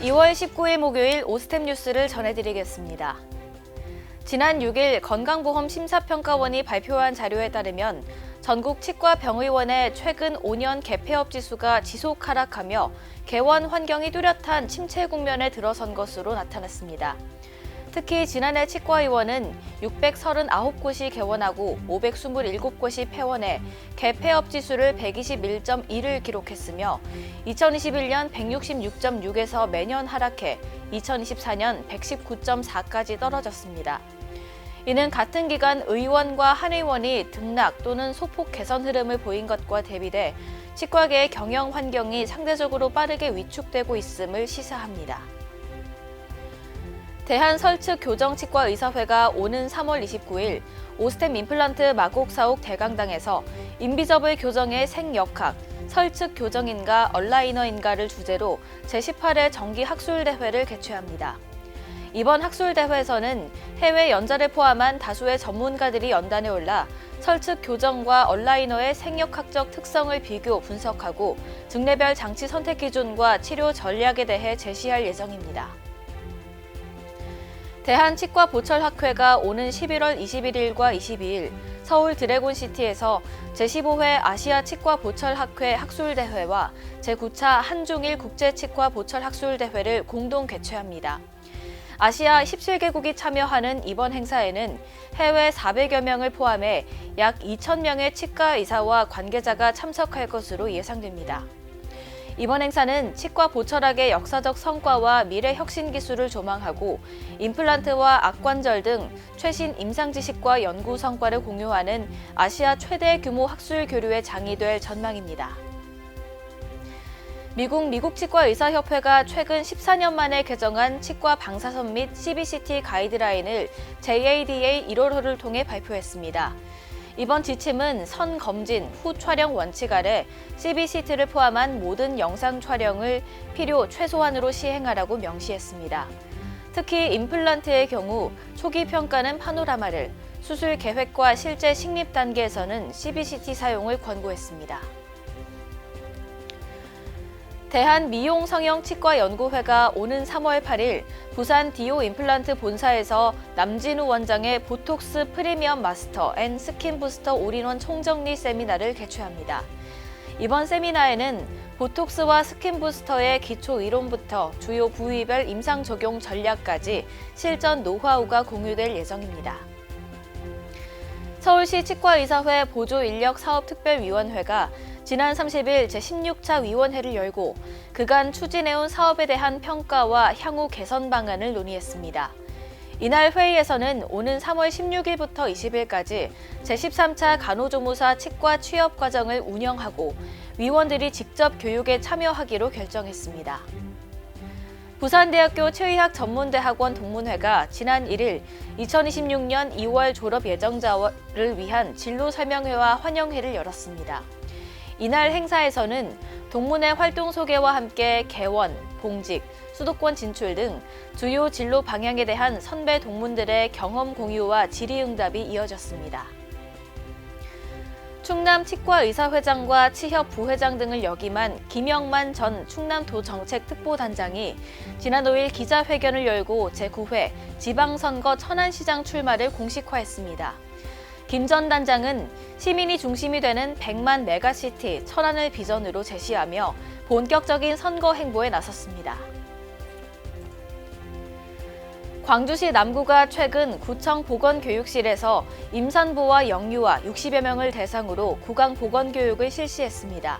2월 19일 목요일 오스템 뉴스를 전해드리겠습니다. 지난 6일 건강보험심사평가원이 발표한 자료에 따르면 전국 치과병의원의 최근 5년 개폐업 지수가 지속 하락하며 개원 환경이 뚜렷한 침체 국면에 들어선 것으로 나타났습니다. 특히 지난해 치과의원은 639곳이 개원하고 527곳이 폐원해 개폐업 지수를 121.1을 기록했으며 2021년 166.6에서 매년 하락해 2024년 119.4까지 떨어졌습니다. 이는 같은 기간 의원과 한의원이 등락 또는 소폭 개선 흐름을 보인 것과 대비돼 치과계의 경영 환경이 상대적으로 빠르게 위축되고 있음을 시사합니다. 대한설측교정치과의사회가 오는 3월 29일 오스템 임플란트 마곡사옥 대강당에서 인비저블 교정의 생역학, 설측 교정인가 얼라이너인가를 주제로 제18회 정기 학술대회를 개최합니다. 이번 학술대회에서는 해외 연자를 포함한 다수의 전문가들이 연단에 올라 설측 교정과 얼라이너의 생역학적 특성을 비교 분석하고 증례별 장치 선택 기준과 치료 전략에 대해 제시할 예정입니다. 대한치과보철학회가 오는 11월 21일과 22일 서울 드래곤시티에서 제15회 아시아 치과보철학회 학술대회와 제9차 한중일 국제치과보철학술대회를 공동 개최합니다. 아시아 17개국이 참여하는 이번 행사에는 해외 400여 명을 포함해 약 2,000명의 치과 의사와 관계자가 참석할 것으로 예상됩니다. 이번 행사는 치과 보철학의 역사적 성과와 미래 혁신 기술을 조망하고 임플란트와 악관절 등 최신 임상 지식과 연구 성과를 공유하는 아시아 최대 규모 학술 교류의 장이 될 전망입니다. 미국 치과의사협회가 최근 14년 만에 개정한 치과 방사선 및 CBCT 가이드라인을 JADA 1월호를 통해 발표했습니다. 이번 지침은 선 검진 후 촬영 원칙 아래 CBCT를 포함한 모든 영상 촬영을 필요 최소한으로 시행하라고 명시했습니다. 특히 임플란트의 경우 초기 평가는 파노라마를, 수술 계획과 실제 식립 단계에서는 CBCT 사용을 권고했습니다. 대한미용성형치과연구회가 오는 3월 8일 부산 디오 임플란트 본사에서 남진우 원장의 보톡스 프리미엄 마스터 앤 스킨 부스터 올인원 총정리 세미나를 개최합니다. 이번 세미나에는 보톡스와 스킨 부스터의 기초 이론부터 주요 부위별 임상 적용 전략까지 실전 노하우가 공유될 예정입니다. 서울시 치과의사회 보조인력사업특별위원회가 지난 30일 제16차 위원회를 열고 그간 추진해온 사업에 대한 평가와 향후 개선 방안을 논의했습니다. 이날 회의에서는 오는 3월 16일부터 20일까지 제13차 간호조무사 치과 취업 과정을 운영하고 위원들이 직접 교육에 참여하기로 결정했습니다. 부산대학교 치의학전문대학원 동문회가 지난 1일 2026년 2월 졸업 예정자를 위한 진로설명회와 환영회를 열었습니다. 이날 행사에서는 동문회 활동 소개와 함께 개원, 봉직, 수도권 진출 등 주요 진로 방향에 대한 선배 동문들의 경험 공유와 질의응답이 이어졌습니다. 충남치과의사회장과 치협 부회장 등을 역임한 김영만 전 충남도정책특보단장이 지난 5일 기자회견을 열고 제9회 지방선거 천안시장 출마를 공식화했습니다. 김 전 단장은 시민이 중심이 되는 100만 메가시티 천안을 비전으로 제시하며 본격적인 선거 행보에 나섰습니다. 광주시 남구가 최근 구청 보건교육실에서 임산부와 영유아 60여 명을 대상으로 구강 보건교육을 실시했습니다.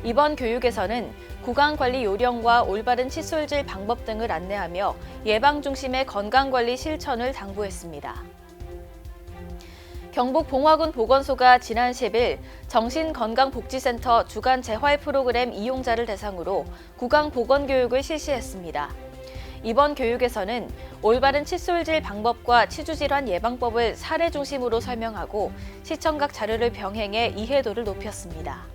이번 교육에서는 구강관리 요령과 올바른 칫솔질 방법 등을 안내하며 예방 중심의 건강관리 실천을 당부했습니다. 경북 봉화군 보건소가 지난 10일 정신건강복지센터 주간 재활 프로그램 이용자를 대상으로 구강 보건교육을 실시했습니다. 이번 교육에서는 올바른 칫솔질 방법과 치주질환 예방법을 사례 중심으로 설명하고 시청각 자료를 병행해 이해도를 높였습니다.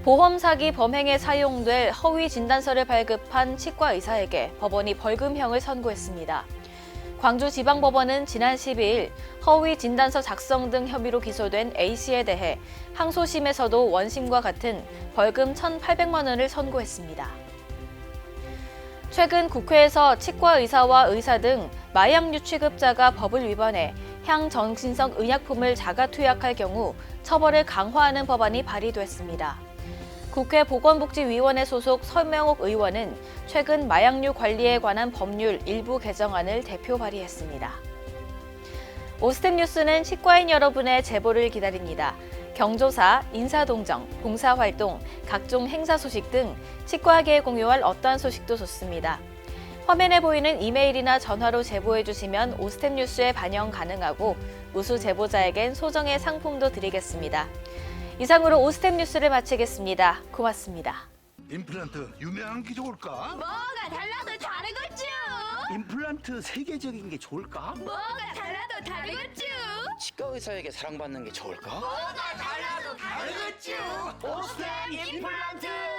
보험 사기 범행에 사용될 허위 진단서를 발급한 치과 의사에게 법원이 벌금형을 선고했습니다. 광주지방법원은 지난 12일 허위 진단서 작성 등 혐의로 기소된 A씨에 대해 항소심에서도 원심과 같은 벌금 1,800만 원을 선고했습니다. 최근 국회에서 치과 의사와 의사 등 마약류 취급자가 법을 위반해 향정신성 의약품을 자가 투약할 경우 처벌을 강화하는 법안이 발의됐습니다. 국회 보건복지위원회 소속 서명옥 의원은 최근 마약류 관리에 관한 법률 일부 개정안을 대표 발의했습니다. 오스템 뉴스는 치과인 여러분의 제보를 기다립니다. 경조사, 인사동정, 봉사활동, 각종 행사 소식 등 치과계에 공유할 어떠한 소식도 좋습니다. 화면에 보이는 이메일이나 전화로 제보해 주시면 오스템 뉴스에 반영 가능하고 우수 제보자에겐 소정의 상품도 드리겠습니다. 이상으로 오스템 뉴스를 마치겠습니다. 고맙습니다. 임플란트 유명한 게 좋을까? 뭐가 달라도 다르겠죠. 임플란트 세계적인 게 좋을까? 뭐가 달라도 다르겠죠. 치과 의사에게 사랑받는 게 좋을까? 뭐가 달라도 다르겠죠. 오스템 임플란트!